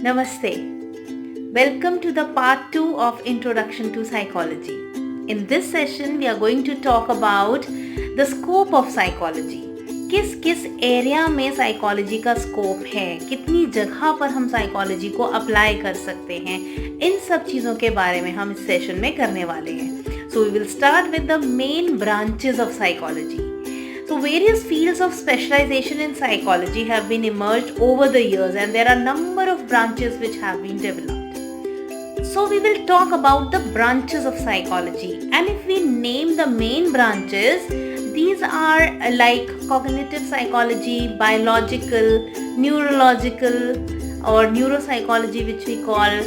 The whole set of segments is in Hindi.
Namaste. Welcome to the part 2 of Introduction to Psychology. In this session, we are going to talk about the scope of psychology. किस किस एरिया में साइकोलॉजी का स्कोप है, कितनी जगह पर हम साइकोलॉजी को अप्लाई कर सकते हैं, इन सब चीज़ों के बारे में हम इस सेशन में करने वाले हैं. So we will start with the main branches of psychology. So various fields of specialization in psychology have been emerged over the years, and there are number of branches which have been developed. So we will talk about the branches of psychology, and if we name the main branches, these are like cognitive psychology, biological, neurological or neuropsychology which we call,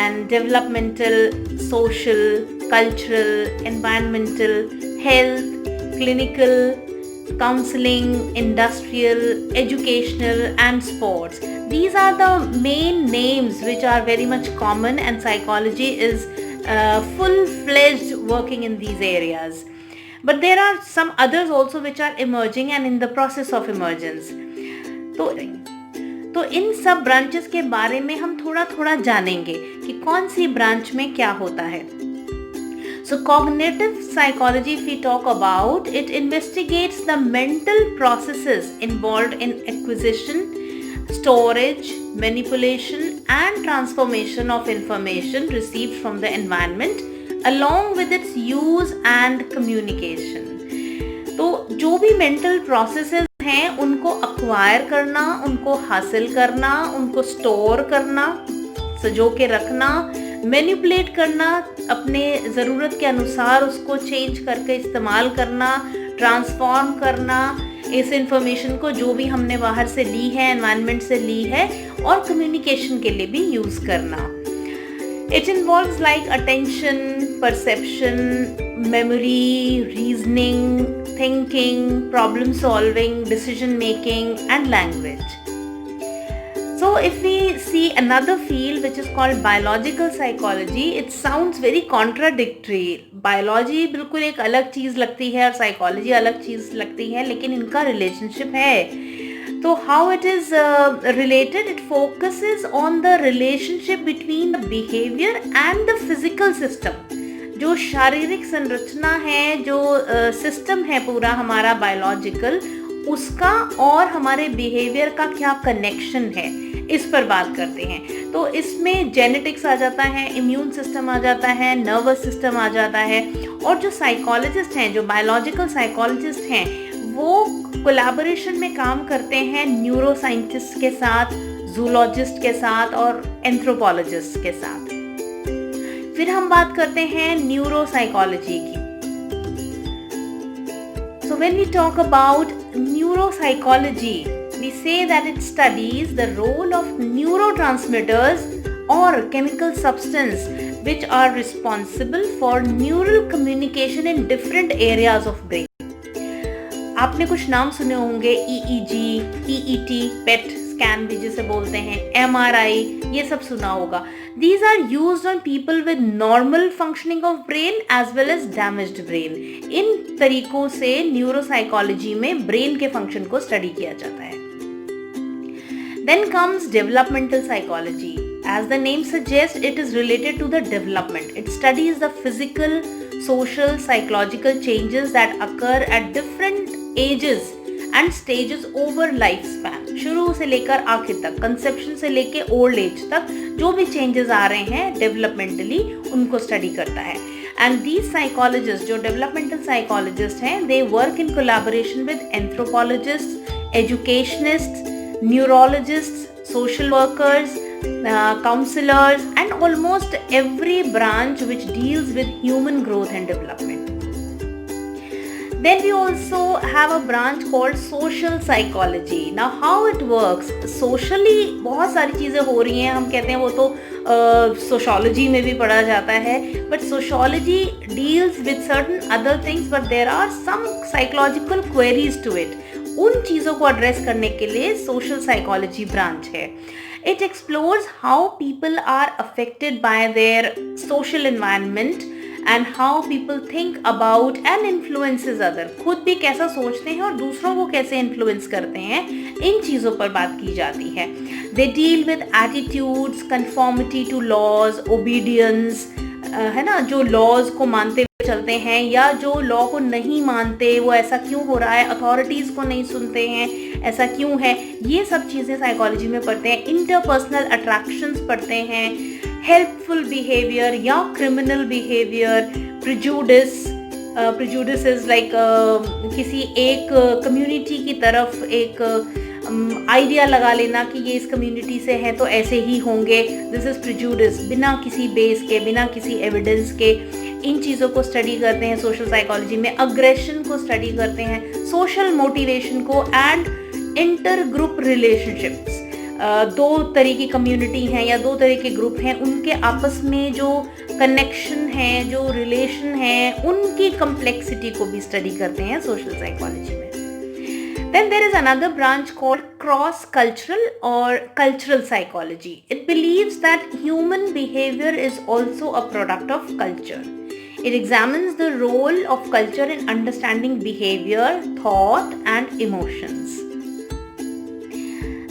and developmental, social, cultural, environmental, health, clinical, counseling, industrial, educational and sports. These are the main names which are very much common, and psychology is full-fledged working in these areas. But there are some others also which are emerging and in the process of emergence. तो इन सब ब्रांचेस के बारे में हम थोड़ा थोड़ा जानेंगे कि कौन सी ब्रांच में क्या होता है. So cognitive psychology, if we talk about, it investigates the mental processes involved in acquisition, storage, manipulation and transformation of information received from the environment along with its use and communication. तो जो भी mental processes हैं उनको acquire करना, उनको हासिल करना, उनको store करना, सजो के रखना, मैनिपुलेट करना, अपने ज़रूरत के अनुसार उसको चेंज करके इस्तेमाल करना, ट्रांसफॉर्म करना, इस इंफॉर्मेशन को जो भी हमने बाहर से ली है, एनवायरनमेंट से ली है, और कम्युनिकेशन के लिए भी यूज़ करना. It involves like attention, perception, memory, reasoning, thinking, problem solving, decision making and language. So if we see another field which is called biological psychology, it sounds very contradictory. Biology बिल्कुल एक अलग चीज़ लगती है और psychology अलग चीज़ लगती है, लेकिन इनका relationship है. तो how it is related? It focuses on the relationship between the behavior and the physical system. जो शारीरिक संरचना है, जो system है पूरा हमारा biological, उसका और हमारे बिहेवियर का क्या कनेक्शन है, इस पर बात करते हैं. तो इसमें जेनेटिक्स आ जाता है, इम्यून सिस्टम आ जाता है, नर्वस सिस्टम आ जाता है, और जो साइकोलॉजिस्ट हैं, जो बायोलॉजिकल साइकोलॉजिस्ट हैं, वो कोलैबोरेशन में काम करते हैं न्यूरो साइंटिस्ट के साथ, जूलॉजिस्ट के साथ और एंथ्रोपोलॉजिस्ट के साथ. फिर हम बात करते हैं न्यूरो साइकोलॉजी की. So when we talk about neuropsychology, we say that it studies the role of neurotransmitters or chemical substance which are responsible for neural communication in different areas of brain. आपने कुछ नाम सुने होंगे, EEG, PET, PET स्कैन भी जिसे बोलते हैं, MRI, ये सब सुना होगा. These are used on people with normal functioning of brain as well as damaged brain. इन तरीकों से न्यूरोसाइकोलॉजी में ब्रेन के फंक्शन को स्टडी किया जाता है. Then comes developmental psychology. As the name suggests, it is related to the development. It studies the physical, social, psychological changes that occur at different ages and stages over lifespan. शुरू से लेकर आखिर तक, कंसेप्शन से लेकर ओल्ड एज तक जो भी चेंजेस आ रहे हैं डेवलपमेंटली, उनको स्टडी करता है. एंड दीज साइकोलॉजिस्ट, जो डेवलपमेंटल साइकोलॉजिस्ट हैं, they work in collaboration with anthropologist, educationist, neurologist, social workers, counselors and almost every branch which deals with human growth and development. Then we also have a branch called social psychology. Now how it works? Socially बहुत सारी चीज़ें हो रही हैं, हम कहते हैं वो तो sociology में भी पढ़ा जाता है, but sociology deals with certain other things, but there are some psychological queries to it. उन चीज़ों को एड्रेस करने के लिए सोशल साइकोलॉजी ब्रांच है. It explores how people are affected by their social environment and how people think about and influences other, खुद भी कैसा सोचते हैं और दूसरों को कैसे इन्फ्लुएंस करते हैं, इन चीज़ों पर बात की जाती है. They deal with attitudes, conformity to laws, obedience, है ना, जो लॉज को मानते हुए चलते हैं या जो लॉ को नहीं मानते, वो ऐसा क्यों हो रहा है, अथॉरिटीज़ को नहीं सुनते हैं, ऐसा क्यों है, ये सब चीज़ें साइकोलॉजी में पढ़ते हैं. इंटरपर्सनल अट्रैक्शंस पढ़ते हैं, हेल्पफुल बिहेवियर या criminal behaviour, prejudice is like किसी एक कम्युनिटी की तरफ एक आइडिया लगा लेना कि ये इस कम्युनिटी से है तो ऐसे ही होंगे. दिस इज प्रिजुडिस, बिना किसी बेस के, बिना किसी एविडेंस के. इन चीज़ों को स्टडी करते हैं सोशल साइकोलॉजी में. अग्रेशन को स्टडी करते हैं, सोशल मोटिवेशन को, एंड इंटर ग्रुप रिलेशनशिप्स. दो तरह की कम्युनिटी हैं या दो तरह के ग्रुप हैं, उनके आपस में जो कनेक्शन है, जो रिलेशन है, उनकी कम्प्लेक्सिटी को भी स्टडी करते हैं सोशल साइकोलॉजी में. Then there is another branch called cross-cultural or cultural psychology. It believes that human behavior is also a product of culture. It examines the role of culture in understanding behavior, thought, and emotions.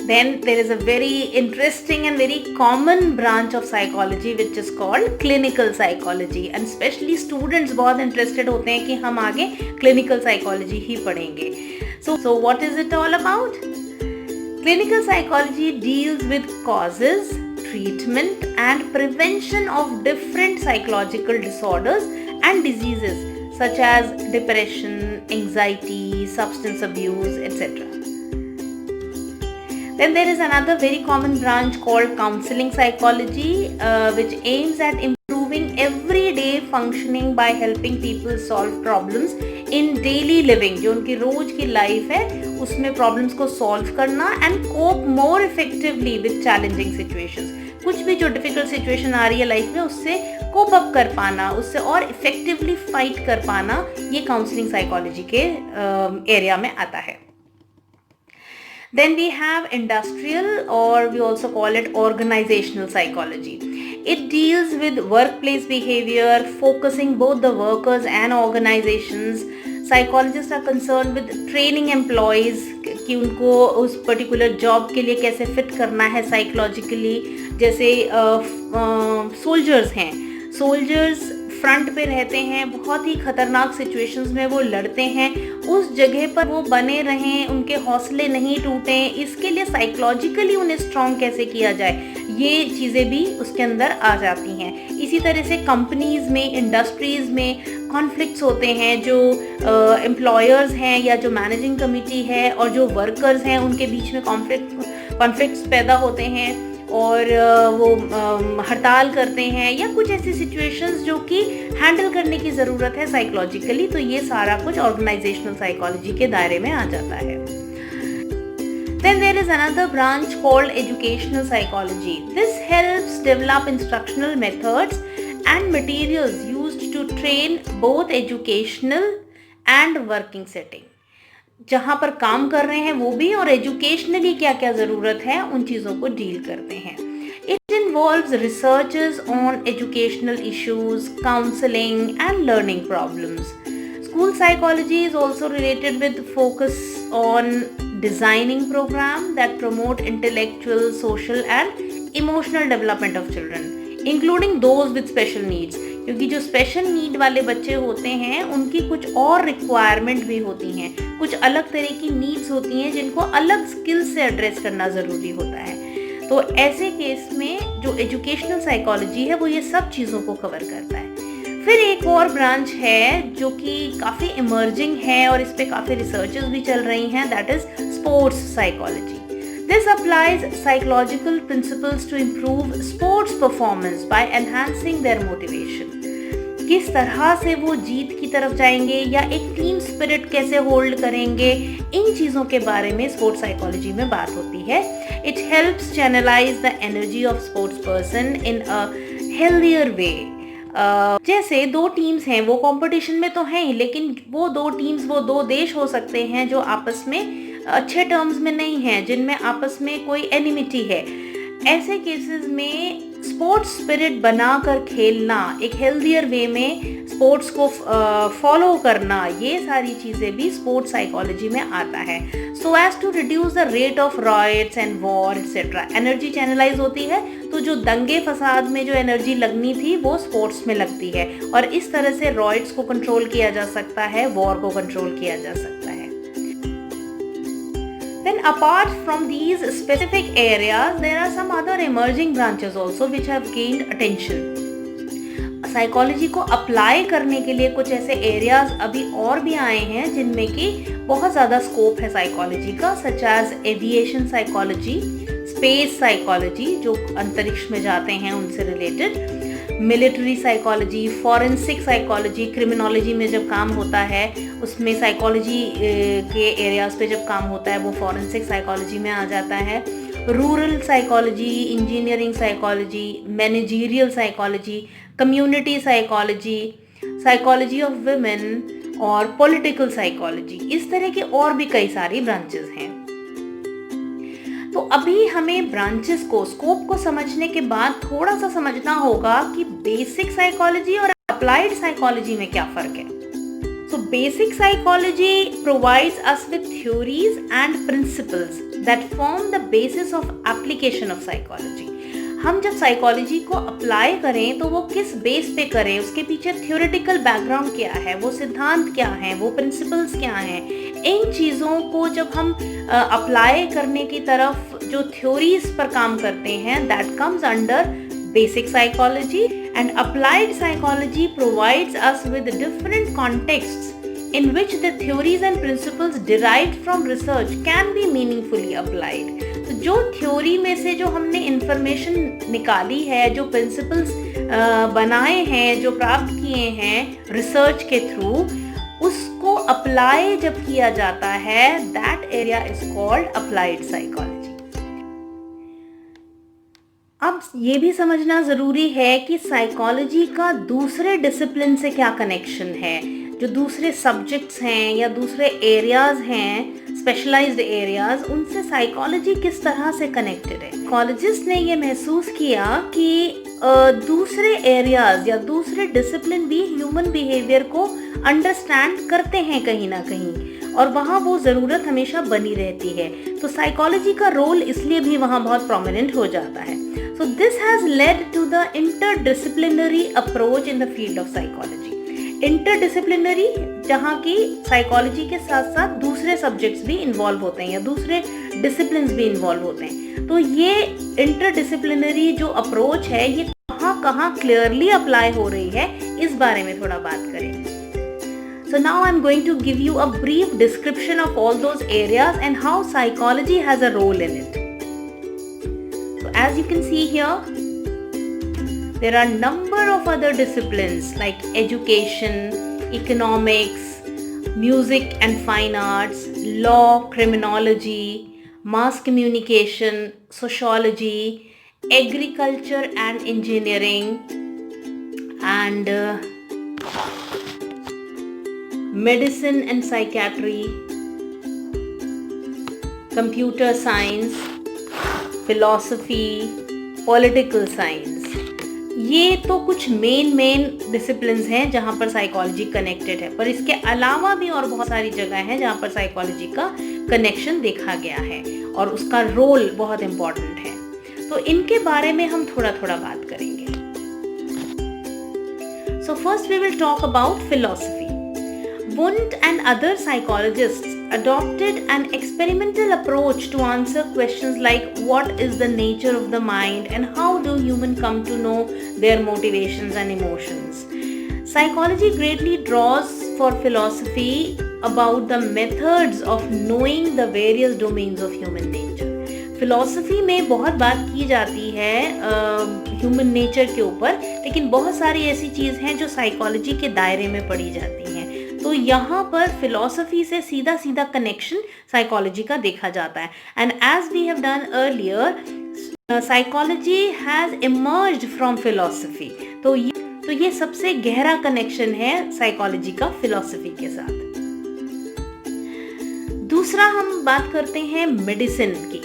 Then there is a very interesting and very common branch of psychology which is called clinical psychology, and especially students बहुत interested होते हैं कि हम आगे clinical psychology ही पढ़ेंगे. So what is it all about? Clinical psychology deals with causes, treatment, and prevention of different psychological disorders and diseases such as depression, anxiety, substance abuse, etc. Then there is another very common branch called counseling psychology, which aims at improving everyday functioning by helping people solve problems in daily living. जो उनकी रोज की लाइफ है उसमें प्रॉब्लम्स को सॉल्व करना, and cope more effectively with challenging situations. कुछ भी जो डिफिकल्ट सिचुएशन आ रही है लाइफ में, उससे कोप अप कर पाना, उससे और इफेक्टिवली फाइट कर पाना, ये काउंसलिंग साइकोलॉजी के एरिया में आता है. Then we have industrial, or we also call it organizational psychology. It deals with workplace behavior, focusing both the workers and organizations. Psychologists are concerned with training employees कि उनको उस particular job के लिए कैसे fit करना है psychologically. जैसे soldiers हैं, soldiers फ्रंट पे रहते हैं, बहुत ही खतरनाक सिचुएशंस में वो लड़ते हैं, उस जगह पर वो बने रहें, उनके हौसले नहीं टूटें, इसके लिए साइकोलॉजिकली उन्हें स्ट्रॉन्ग कैसे किया जाए, ये चीज़ें भी उसके अंदर आ जाती हैं. इसी तरह से कंपनीज़ में, इंडस्ट्रीज़ में कॉन्फ्लिक्ट्स होते हैं, जो एम्प्लॉयर्स हैं या जो मैनेजिंग कमेटी है और जो वर्कर्स हैं, उनके बीच में कॉन्फ्लिक्ट्स पैदा होते हैं और वो हड़ताल करते हैं, या कुछ ऐसी सिचुएशंस जो कि हैंडल करने की ज़रूरत है साइकोलॉजिकली. तो ये सारा कुछ ऑर्गेनाइजेशनल साइकोलॉजी के दायरे में आ जाता है. Then there is another branch called educational psychology. This helps develop instructional methods and materials used to train both educational and working setting. जहाँ पर काम कर रहे हैं वो भी, और एजुकेशनली क्या क्या ज़रूरत है उन चीज़ों को डील करते हैं. It involves researches on educational issues, counselling and learning problems. School psychology is also related with focus on designing programme that promote intellectual, social and emotional development of children, including those with special needs. क्योंकि जो स्पेशल नीड वाले बच्चे होते हैं उनकी कुछ और रिक्वायरमेंट भी होती हैं, कुछ अलग तरह की नीड्स होती हैं जिनको अलग स्किल से एड्रेस करना ज़रूरी होता है. तो ऐसे केस में जो एजुकेशनल साइकोलॉजी है वो ये सब चीज़ों को कवर करता है. फिर एक और ब्रांच है जो कि काफ़ी इमर्जिंग है और इस पर काफ़ी रिसर्चेस भी चल रही हैं, that is sports psychology. This applies psychological principles to improve sports performance by enhancing their motivation. किस तरह से वो जीत की तरफ जाएंगे या एक टीम स्पिरिट कैसे होल्ड करेंगे, इन चीज़ों के बारे में स्पोर्ट्स साइकोलॉजी में बात होती है. It helps channelize the energy of sports person in a healthier way. जैसे दो टीम्स हैं, वो कंपटीशन में तो हैं, लेकिन वो दो टीम्स, वो दो देश हो सकते हैं जो आपस में अच्छे टर्म्स में नहीं हैं, जिनमें आपस में कोई एनिमिटी है. ऐसे केसेस में स्पोर्ट्स स्पिरिट बनाकर खेलना, एक हेल्दियर वे में स्पोर्ट्स को फॉलो करना, ये सारी चीज़ें भी स्पोर्ट्स साइकोलॉजी में आता है. So as to reduce the rate of riots and war etcetera. Energy channelise होती है, तो जो दंगे फसाद में जो एनर्जी लगनी थी वो स्पोर्ट्स में लगती है, और इस तरह से रॉयट्स को कंट्रोल किया जा सकता है, वॉर को कंट्रोल किया जा सकता है. Then apart from these specific areas, there are some other emerging branches also which have gained attention. Psychology को अप्लाई करने के लिए कुछ ऐसे एरियाज अभी और भी आए हैं जिनमें कि बहुत ज़्यादा स्कोप है साइकोलॉजी का, such as aviation psychology, space psychology जो अंतरिक्ष में जाते हैं उनसे related, military psychology, forensic psychology, criminology में जब काम होता है उसमें साइकोलॉजी के एरियाज पे जब काम होता है वो फॉरेंसिक साइकोलॉजी में आ जाता है, rural psychology, engineering psychology, managerial psychology, community psychology, psychology of women और पॉलिटिकल साइकोलॉजी, इस तरह के और भी कई सारी ब्रांचेस हैं. तो अभी हमें ब्रांचेस को, स्कोप को समझने के बाद थोड़ा सा समझना होगा कि बेसिक साइकोलॉजी और अप्लाइड साइकोलॉजी में क्या फर्क है. So basic psychology provides us with theories and principles that form the basis of application of psychology. हम जब साइकोलॉजी को अप्लाई करें तो वो किस बेस पे करें, उसके पीछे थ्योरेटिकल बैकग्राउंड क्या है, वो सिद्धांत क्या हैं, वो प्रिंसिपल्स क्या हैं, इन चीज़ों को जब हम अप्लाई करने की तरफ जो थ्योरीज पर काम करते हैं, that comes under basic psychology. And applied psychology provides us with different contexts in which the theories and principles derived from research can be meaningfully applied. तो जो थ्योरी में से जो हमने इंफॉर्मेशन निकाली है, जो प्रिंसिपल्स बनाए हैं, जो प्राप्त किए हैं रिसर्च के थ्रू, उसको अप्लाई जब किया जाता है, that area is called applied psychology. अब ये भी समझना ज़रूरी है कि साइकोलॉजी का दूसरे डिसिप्लिन से क्या कनेक्शन है, जो दूसरे सब्जेक्ट्स हैं या दूसरे एरियाज़ हैं, स्पेशलाइज्ड एरियाज़, उनसे साइकोलॉजी किस तरह से कनेक्टेड है. साइकोलॉजिस्ट ने ये महसूस किया कि दूसरे एरियाज़ या दूसरे डिसिप्लिन भी ह्यूमन बिहेवियर को अंडरस्टैंड करते हैं कहीं ना कहीं, और वहाँ वो ज़रूरत हमेशा बनी रहती है. तो साइकोलॉजी का रोल इसलिए भी वहाँ बहुत प्रोमिनेंट हो जाता है. So this has led to the interdisciplinary approach in the field of psychology. Interdisciplinary जहाँ की साइकोलॉजी के साथ साथ दूसरे सब्जेक्ट्स भी इन्वॉल्व होते हैं या दूसरे डिसिप्लिन्स भी इन्वॉल्व होते हैं. तो ये इंटरडिसिप्लिनरी जो अप्रोच है ये कहाँ क्लियरली अप्लाई हो रही है, इस बारे में थोड़ा बात करें. So now I'm going to give you a brief description of all those areas and how psychology has a role in it. As you can see here, there are number of other disciplines like education, economics, music and fine arts, law, criminology, mass communication, sociology, agriculture and engineering, and medicine and psychiatry, computer science, philosophy, political science. ये तो कुछ मेन डिसिप्लिन्स हैं जहाँ पर साइकोलॉजी कनेक्टेड है, पर इसके अलावा भी और बहुत सारी जगह हैं जहाँ पर साइकोलॉजी का कनेक्शन देखा गया है और उसका रोल बहुत इम्पॉर्टेंट है. तो इनके बारे में हम थोड़ा बात करेंगे. So first we will talk about philosophy. Wundt and other psychologists adopted an experimental approach to answer questions like what is the nature of the mind and how do humans come to know their motivations and emotions. Psychology greatly draws for philosophy about the methods of knowing the various domains of human nature. Philosophy में बहुत बात की जाती है ह्यूमन नेचर के ऊपर, लेकिन बहुत सारी ऐसी चीज़ हैं जो साइकोलॉजी के दायरे में पड़ी जाती हैं. तो यहाँ पर फिलॉसफी से सीधा कनेक्शन साइकोलॉजी का देखा जाता है. And as we have done earlier, psychology has emerged from philosophy. तो ये सबसे गहरा कनेक्शन है साइकोलॉजी का फिलॉसफी के साथ. दूसरा हम बात करते हैं मेडिसिन की.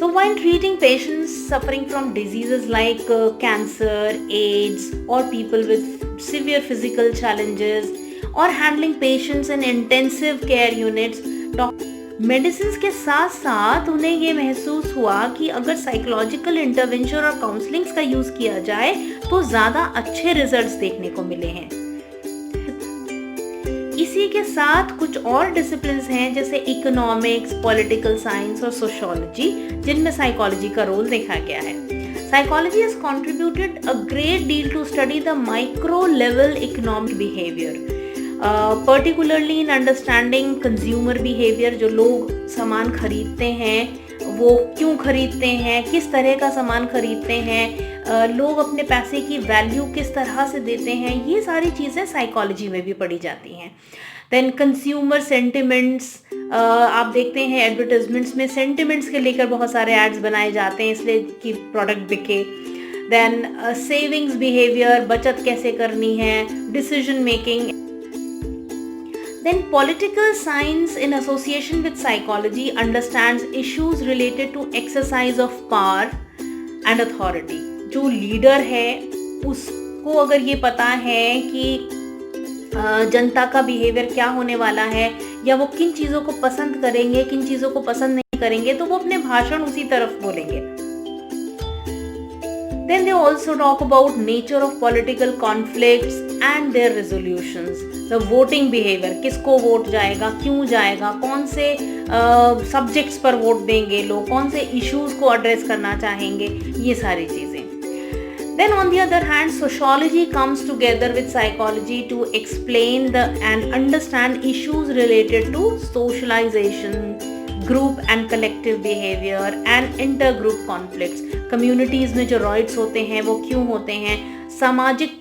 So while treating patients suffering from diseases like cancer, AIDS, or people with severe physical challenges, or handling patients in intensive care units, medicine के साथ साथ उन्हें ये महसूस हुआ कि अगर साइकोलॉजिकल इंटरवेंशन और काउंसलिंग्स का यूज किया जाए तो ज़्यादा अच्छे रिजल्ट्स देखने को मिले हैं। इसी के साथ कुछ और डिसिप्लिन्स हैं जैसे इकोनॉमिक्स, पॉलिटिकल साइंस और सोशियोलॉजी, जिनमें साइकोलॉजी का रोल देखा गया है। Psychology has contributed a great deal to study the micro level economic behaviour, particularly in understanding consumer behaviour. जो लोग सामान खरीदते हैं वो क्यों खरीदते हैं, किस तरह का सामान खरीदते हैं, लोग अपने पैसे की वैल्यू किस तरह से देते हैं, ये सारी चीज़ें साइकोलॉजी में भी पढ़ी जाती हैं। देन कंज्यूमर सेंटिमेंट्स, आप देखते हैं एडवर्टाइजमेंट्स में सेंटिमेंट्स के लेकर बहुत सारे एड्स बनाए जाते हैं इसलिए कि प्रोडक्ट बिके। देन सेविंग्स बिहेवियर, बचत कैसे करनी है, decision making. Then political science in association with psychology understands issues related to exercise of power and authority. जो लीडर है उसको अगर ये पता है कि जनता का बिहेवियर क्या होने वाला है या वो किन चीज़ों को पसंद करेंगे, किन चीज़ों को पसंद नहीं करेंगे, तो वो अपने भाषण उसी तरफ बोलेंगे। Then they also talk about nature of political conflicts and their resolutions. The voting behavior, किसको वोट जाएगा, क्यों जाएगा, कौन से सब्जेक्ट्स पर वोट देंगे लोग, कौन से इश्यूज को एड्रेस करना चाहेंगे, ये सारी चीज़ें। Then on the other hand, sociology comes together with psychology to explain and understand issues related to socialization, group and collective behavior and intergroup conflicts. Communities में जो रॉइड्स होते हैं वो क्यों होते हैं, सामाजिक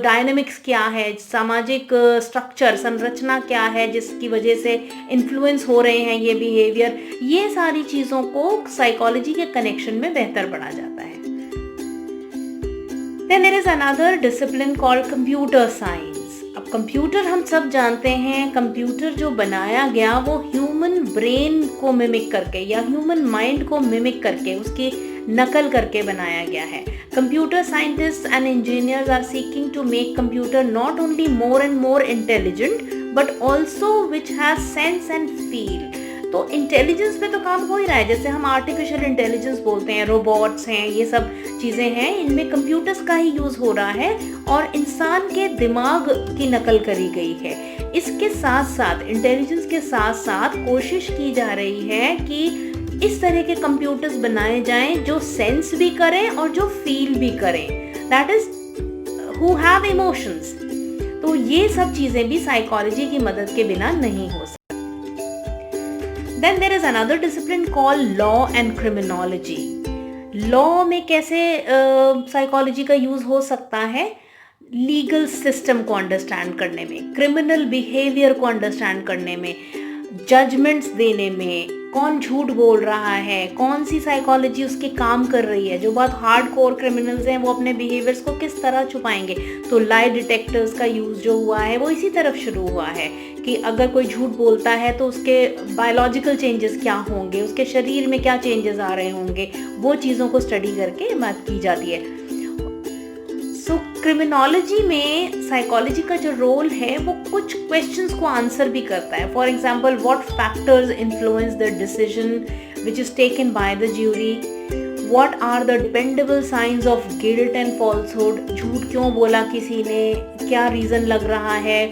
डायनामिक्स क्या है, सामाजिक स्ट्रक्चर, संरचना क्या है जिसकी वजह से इन्फ्लुएंस हो रहे हैं ये बिहेवियर, ये सारी चीज़ों को साइकोलॉजी के कनेक्शन में बेहतर पढ़ा जाता है। Then there is another discipline called computer science. अब कंप्यूटर हम सब जानते हैं, कंप्यूटर जो बनाया गया वो ह्यूमन ब्रेन को मिमिक करके या ह्यूमन माइंड को मिमिक करके, उसकी नकल करके बनाया गया है। Computer scientist and engineers are seeking to make computer not only more and more intelligent but also which has sense and feel. तो इंटेलिजेंस पे तो काम हो ही रहा है, जैसे हम आर्टिफिशियल इंटेलिजेंस बोलते हैं, रोबोट्स हैं, ये सब चीज़ें हैं, इनमें कंप्यूटर्स का ही यूज़ हो रहा है और इंसान के दिमाग की नकल करी गई है। इसके साथ साथ इंटेलिजेंस के साथ साथ कोशिश की जा रही है कि इस तरह के कंप्यूटर्स बनाए जाएं जो सेंस भी करें और जो फील भी करें, that is who have emotions. तो ये सब चीज़ें भी साइकोलॉजी की मदद के बिना नहीं हो सकती। Then there is another discipline called law and criminology. Law में कैसे साइकोलॉजी का यूज़ हो सकता है, लीगल सिस्टम को अंडरस्टैंड करने में, क्रिमिनल बिहेवियर को अंडरस्टैंड करने में, जजमेंट्स देने में, कौन झूठ बोल रहा है, कौन सी साइकोलॉजी उसके काम कर रही है। जो बहुत हार्ड कोर क्रिमिनल्स हैं वो अपने बिहेवियर्स को किस तरह छुपाएंगे, तो लाई डिटेक्टर्स का यूज़ जो हुआ है वो इसी तरफ शुरू हुआ है कि अगर कोई झूठ बोलता है तो उसके बायोलॉजिकल चेंजेस क्या होंगे, उसके शरीर में क्या चेंजेस आ रहे होंगे, वो चीज़ों को स्टडी करके बात की जाती है। सो क्रिमिनोलॉजी में साइकोलॉजी का जो रोल है वो कुछ क्वेश्चंस को आंसर भी करता है। For example, what factors influence the decision which is taken by the jury, what are the dependable science of guilt and falsehood, झूठ क्यों बोला किसी ने, क्या रीज़न लग रहा है,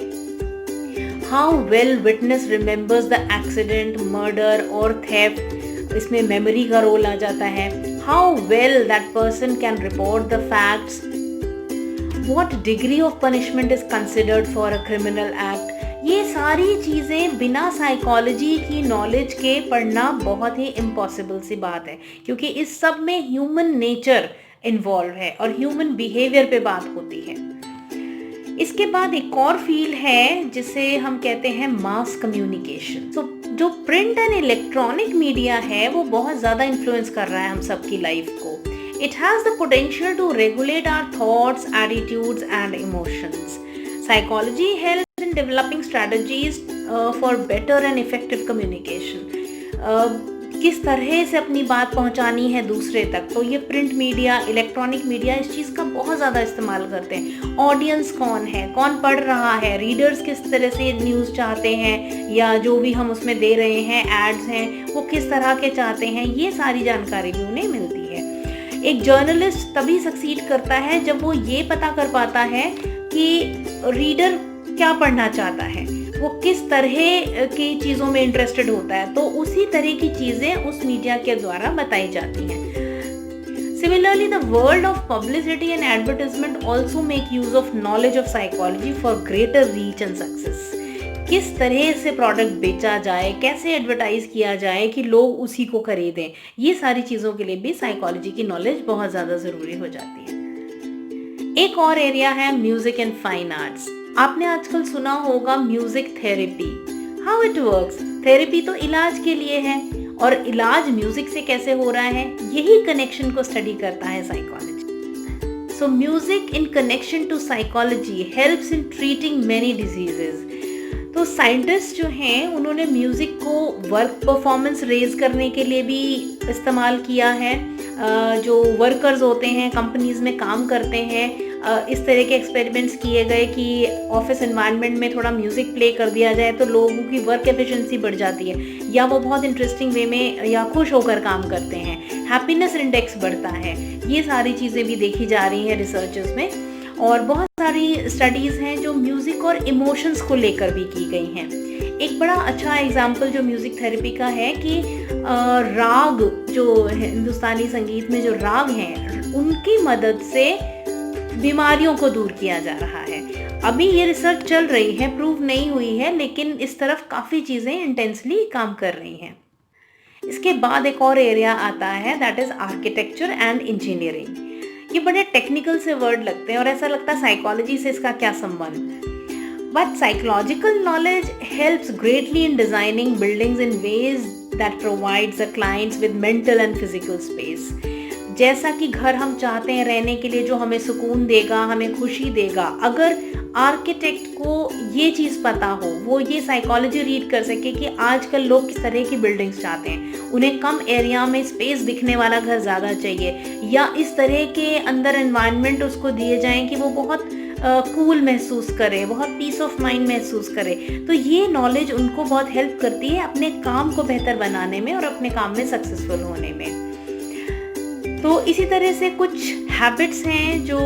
how well witness remembers the accident, murder और थेफ्ट, इसमें मेमोरी का रोल आ जाता है, how well that person can report the facts, what degree of punishment is considered for a criminal act। ये सारी चीज़ें बिना साइकोलॉजी की नॉलेज के पढ़ना बहुत ही इम्पॉसिबल सी बात है, क्योंकि इस सब में ह्यूमन नेचर इन्वॉल्व है और ह्यूमन बिहेवियर पे बात होती है। इसके बाद एक और फील्ड है जिसे हम कहते हैं मास कम्युनिकेशन। तो जो प्रिंट एंड इलेक्ट्रॉनिक मीडिया है वो बहुत ज़्यादा इन्फ्लुएंस कर रहा है हम सबकी लाइफ को। It has the potential to regulate our thoughts, attitudes, and emotions. Psychology helps in developing strategies for better and effective communication. किस तरह से अपनी बात पहुंचानी है दूसरे तक। तो ये प्रिंट मीडिया, इलेक्ट्रॉनिक मीडिया इस चीज़ का बहुत ज़्यादा इस्तेमाल करते हैं। ऑडियंस कौन है, कौन पढ़ रहा है, रीडर्स किस तरह से न्यूज़ चाहते हैं या जो भी हम उसमें दे रहे हैं एड्स हैं वो किस तरह के चाहते हैं, ये सारी जानकारी भी उन्हें मिलती है। एक जर्नलिस्ट तभी सक्सीड करता है जब वो ये पता कर पाता है कि रीडर क्या पढ़ना चाहता है, वो किस तरह की चीज़ों में इंटरेस्टेड होता है, तो उसी तरह की चीज़ें उस मीडिया के द्वारा बताई जाती हैं। Similarly, the world of publicity and advertisement also make use of knowledge of psychology for greater reach and success. किस तरह से प्रोडक्ट बेचा जाए, कैसे एडवर्टाइज किया जाए कि लोग उसी को खरीदें, ये सारी चीज़ों के लिए भी साइकोलॉजी की नॉलेज बहुत ज़्यादा ज़रूरी हो जाती है। एक और एरिया है म्यूजिक एंड फाइन आर्ट्स। आपने आजकल सुना होगा music therapy. How it works? Therapy तो इलाज के लिए है और इलाज म्यूजिक से कैसे हो रहा है, यही कनेक्शन को स्टडी करता है psychology. So music in connection to psychology helps in treating many diseases. तो साइंटिस्ट जो हैं उन्होंने म्यूज़िक को वर्क परफॉर्मेंस रेज करने के लिए भी इस्तेमाल किया है। जो वर्कर्स होते हैं, कंपनीज़ में काम करते हैं, इस तरह के एक्सपेरिमेंट्स किए गए कि ऑफिस एनवायरनमेंट में थोड़ा म्यूज़िक प्ले कर दिया जाए तो लोगों की वर्क एफिशिएंसी बढ़ जाती है या वो बहुत इंटरेस्टिंग वे में या खुश होकर काम करते हैं, हैप्पीनेस इंडेक्स बढ़ता है। ये सारी चीज़ें भी देखी जा रही हैं रिसर्चेस में और बहुत सारी स्टडीज़ हैं जो म्यूज़िक और इमोशंस को लेकर भी की गई हैं। एक बड़ा अच्छा एग्जाम्पल जो म्यूज़िक थेरेपी का है कि राग, जो हिंदुस्तानी संगीत में जो राग हैं उनकी मदद से बीमारियों को दूर किया जा रहा है। अभी ये रिसर्च चल रही है, प्रूव नहीं हुई है, लेकिन इस तरफ काफ़ी चीज़ें इंटेंसली काम कर रही हैं। इसके बाद एक और एरिया आता है, that is architecture and engineering. ये बड़े टेक्निकल से वर्ड लगते हैं और ऐसा लगता है साइकोलॉजी से इसका क्या संबंध। But psychological knowledge helps greatly in designing buildings in ways that provides the clients with mental and physical space. जैसा कि घर हम चाहते हैं रहने के लिए जो हमें सुकून देगा, हमें खुशी देगा, अगर आर्किटेक्ट को ये चीज़ पता हो, वो ये साइकोलॉजी रीड कर सके कि आजकल लोग किस तरह की बिल्डिंग्स चाहते हैं, उन्हें कम एरिया में स्पेस दिखने वाला घर ज़्यादा चाहिए या इस तरह के अंदर एनवायरनमेंट उसको दिए जाएं कि वो बहुत कूल महसूस करे, बहुत पीस ऑफ माइंड महसूस करे। तो ये नॉलेज उनको बहुत हेल्प करती है अपने काम को बेहतर बनाने में और अपने काम में सक्सेसफुल होने में। तो इसी तरह से कुछ हैबिट्स हैं जो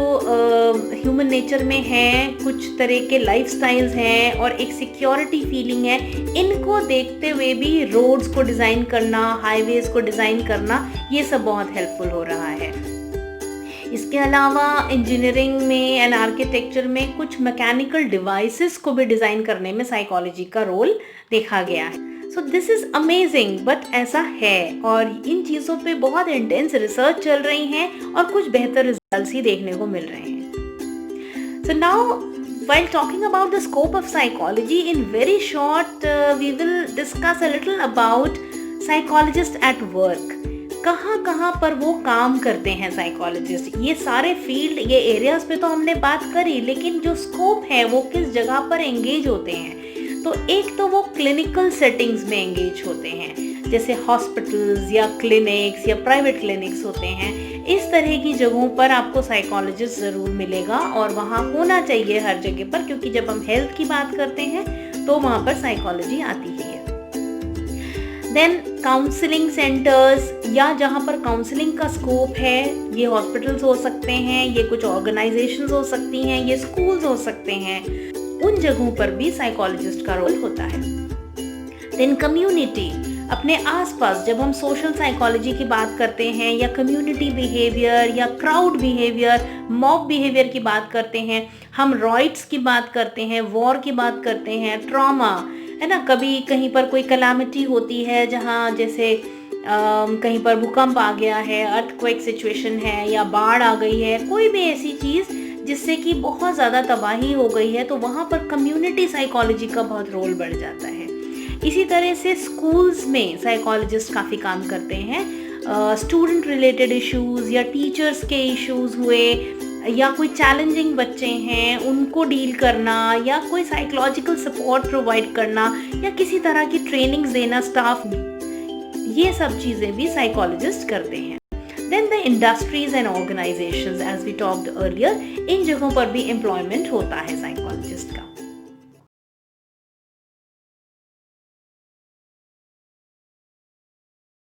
ह्यूमन नेचर में हैं, कुछ तरह के लाइफस्टाइल्स हैं और एक सिक्योरिटी फीलिंग है। इनको देखते हुए भी रोड्स को डिज़ाइन करना, हाईवेज़ को डिज़ाइन करना, ये सब बहुत हेल्पफुल हो रहा है। इसके अलावा इंजीनियरिंग में एंड आर्किटेक्चर में कुछ मैकेनिकल डिवाइसेस को भी डिज़ाइन करने में साइकोलॉजी का रोल देखा गया है। So this is amazing, but ऐसा है और इन चीज़ों पे बहुत इंटेंस रिसर्च चल रही हैं और कुछ बेहतर रिजल्ट्स ही देखने को मिल रहे हैं। So now while talking about the scope of psychology, in very short we will discuss a little about psychologists at work. कहाँ पर वो काम करते हैं साइकोलॉजिस्ट। ये सारे फील्ड, ये एरियाज पे तो हमने बात करी, लेकिन जो स्कोप है वो किस जगह पर एंगेज होते हैं। तो एक तो वो क्लिनिकल सेटिंग्स में एंगेज होते हैं, जैसे हॉस्पिटल्स या क्लिनिक्स या प्राइवेट क्लिनिक्स होते हैं। इस तरह की जगहों पर आपको साइकोलॉजिस्ट ज़रूर मिलेगा और वहाँ होना चाहिए हर जगह पर, क्योंकि जब हम हेल्थ की बात करते हैं तो वहाँ पर साइकोलॉजी आती ही है। देन काउंसलिंग सेंटर्स, या जहाँ पर काउंसलिंग का स्कोप है, ये हॉस्पिटल्स हो सकते हैं, ये कुछ ऑर्गेनाइजेशंस हो सकती हैं, ये स्कूल्स हो सकते हैं, उन जगहों पर भी साइकोलॉजिस्ट का रोल होता है। देन कम्युनिटी, अपने आसपास जब हम सोशल साइकोलॉजी की बात करते हैं या कम्युनिटी बिहेवियर या क्राउड बिहेवियर, मॉब बिहेवियर की बात करते हैं, हम रॉइट्स की बात करते हैं, वॉर की बात करते हैं, ट्रॉमा है ना, कभी कहीं पर कोई कलामिटी होती है जहाँ जैसे कहीं पर भूकंप आ गया है, अर्थक्वेक सिचुएशन है या बाढ़ आ गई है, कोई भी ऐसी चीज़ जिससे कि बहुत ज़्यादा तबाही हो गई है, तो वहाँ पर कम्युनिटी साइकोलॉजी का बहुत रोल बढ़ जाता है। इसी तरह से स्कूल्स में साइकोलॉजिस्ट काफ़ी काम करते हैं। स्टूडेंट रिलेटेड इश्यूज़ या टीचर्स के इश्यूज़ हुए या कोई चैलेंजिंग बच्चे हैं उनको डील करना या कोई साइकोलॉजिकल सपोर्ट प्रोवाइड करना या किसी तरह की ट्रेनिंग्स देना स्टाफ, ये सब चीज़ें भी साइकोलॉजिस्ट करते हैं। Then the industries and organisations, as we talked earlier, इन जगहों पर भी एम्प्लॉयमेंट होता है साइकोलॉजिस्ट का।